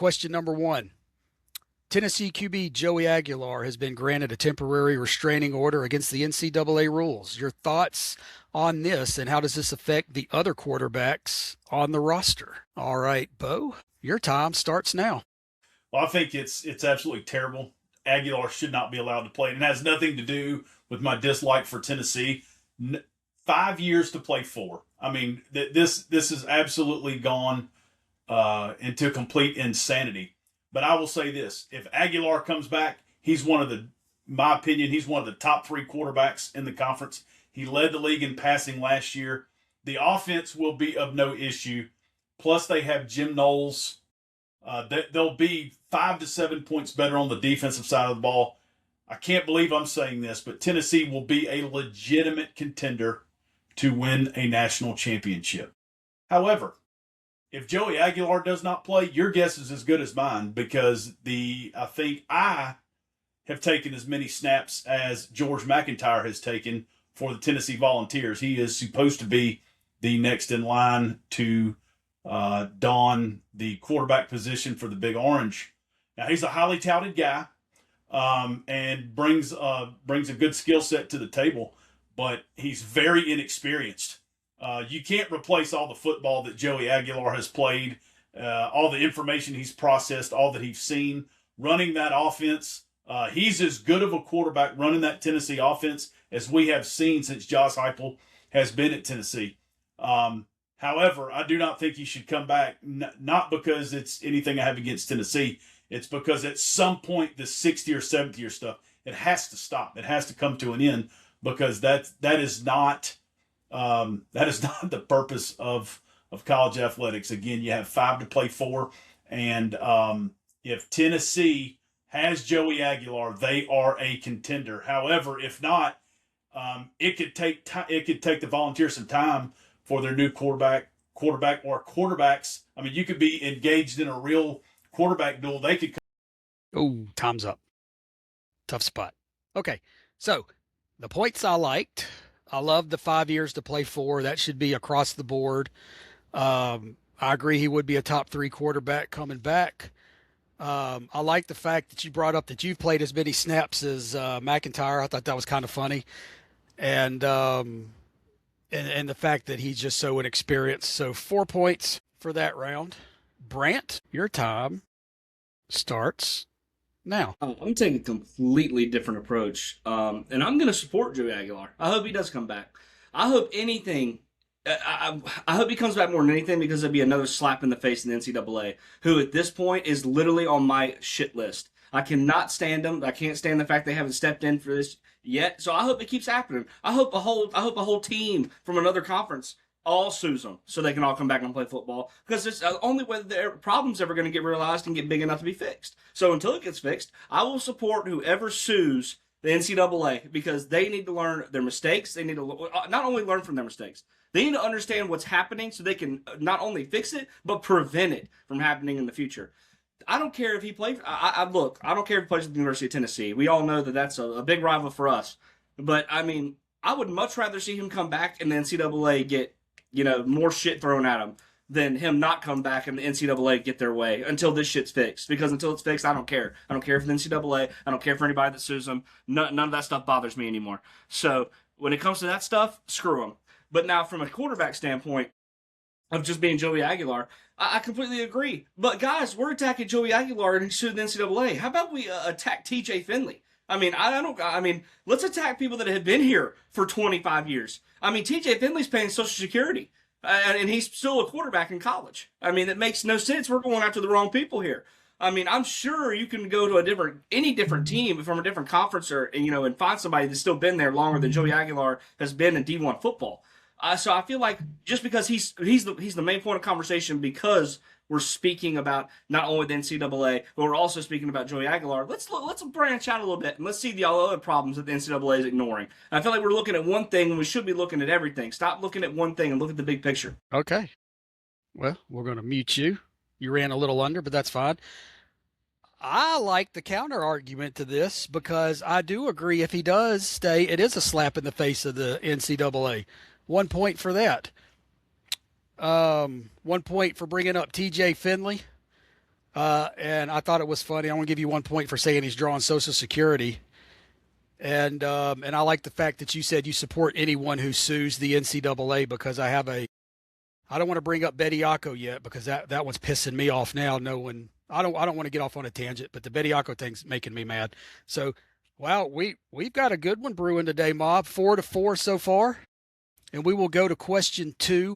question number one. Tennessee QB Joey Aguilar has been granted a temporary restraining order against the NCAA rules. Your thoughts on this, and how does this affect the other quarterbacks on the roster? All right, Bo, your time starts now. Well, I think it's absolutely terrible. Aguilar should not be allowed to play. And it has nothing to do with my dislike for Tennessee. 5 years to play 4. I mean, this has absolutely gone into complete insanity. But I will say this: if Aguilar comes back, he's my opinion, he's one of the top 3 quarterbacks in the conference. He led the league in passing last year. The offense will be of no issue. Plus, they have Jim Knowles. They'll be 5 to 7 points better on the defensive side of the ball. I can't believe I'm saying this, but Tennessee will be a legitimate contender to win a national championship. However, if Joey Aguilar does not play, your guess is as good as mine, because I think I have taken as many snaps as George McIntyre has taken for the Tennessee Volunteers. He is supposed to be the next in line to don the quarterback position for the Big Orange. Now, he's a highly touted guy and brings a good skill set to the table, but he's very inexperienced. You can't replace all the football that Joey Aguilar has played, all the information he's processed, all that he's seen running that offense. He's as good of a quarterback running that Tennessee offense as we have seen since Josh Heupel has been at Tennessee. However, I do not think he should come back, not because it's anything I have against Tennessee. It's because at some point, the 6th year, 7th year stuff, it has to stop. It has to come to an end, because that is not the purpose of college athletics. Again, you have 5 to play 4, and if Tennessee has Joey Aguilar, they are a contender. However, if not, it could take the Volunteers some time for their new quarterback or quarterbacks. I mean, you could be engaged in a real quarterback duel. They could. Oh, time's up. Tough spot. Okay, so the points I liked. I love the 5 years to play 4. That should be across the board. I agree he would be a top 3 quarterback coming back. I like the fact that you brought up that you've played as many snaps as McIntyre. I thought that was kind of funny. And the fact that he's just so inexperienced. So 4 points for that round. Brant, your time starts now. I'm taking a completely different approach, and I'm going to support Joey Aguilar. I hope he does come back. I hope anything. I hope he comes back more than anything, because it'd be another slap in the face in the NCAA, who at this point is literally on my shit list. I cannot stand them. I can't stand the fact they haven't stepped in for this yet. So I hope it keeps happening. I hope a whole team from another conference all sues them so they can all come back and play football, because it's the only way their problem's ever going to get realized and get big enough to be fixed. So until it gets fixed, I will support whoever sues the NCAA, because they need to learn their mistakes. They need to not only learn from their mistakes, they need to understand what's happening so they can not only fix it, but prevent it from happening in the future. I don't care if he plays. I don't care if he plays at the University of Tennessee. We all know that that's a big rival for us. But, I mean, I would much rather see him come back and the NCAA get, more shit thrown at him than him not come back and the NCAA get their way until this shit's fixed. Because until it's fixed, I don't care. I don't care for the NCAA. I don't care for anybody that sues them. None of that stuff bothers me anymore. So when it comes to that stuff, screw them. But now from a quarterback standpoint of just being Joey Aguilar, I completely agree. But guys, we're attacking Joey Aguilar and suing the NCAA. How about we attack TJ Finley? I mean, let's attack people that have been here for 25 years. I mean, TJ Finley's paying Social Security, and he's still a quarterback in college. I mean, it makes no sense. We're going after the wrong people here. I mean, I'm sure you can go to any different team from a different conference, and find somebody that's still been there longer than Joey Aguilar has been in D1 football. So I feel like just because he's the main point of conversation, because we're speaking about not only the NCAA, but we're also speaking about Joey Aguilar. Let's branch out a little bit and let's see the other problems that the NCAA is ignoring. And I feel like we're looking at one thing when we should be looking at everything. Stop looking at one thing and look at the big picture. Okay. Well, we're going to mute you. You ran a little under, but that's fine. I like the counter argument to this, because I do agree if he does stay, it is a slap in the face of the NCAA. 1 point for that. 1 point for bringing up TJ Finley. And I thought it was funny. I want to give you 1 point for saying he's drawing Social Security. And I like the fact that you said you support anyone who sues the NCAA because I don't want to bring up Bediako yet because that one's pissing me off now. Knowing I don't want to get off on a tangent, but the Bediako thing's making me mad. So, wow, we've got a good one brewing today, Mob. 4-4 so far, and we will go to question 2.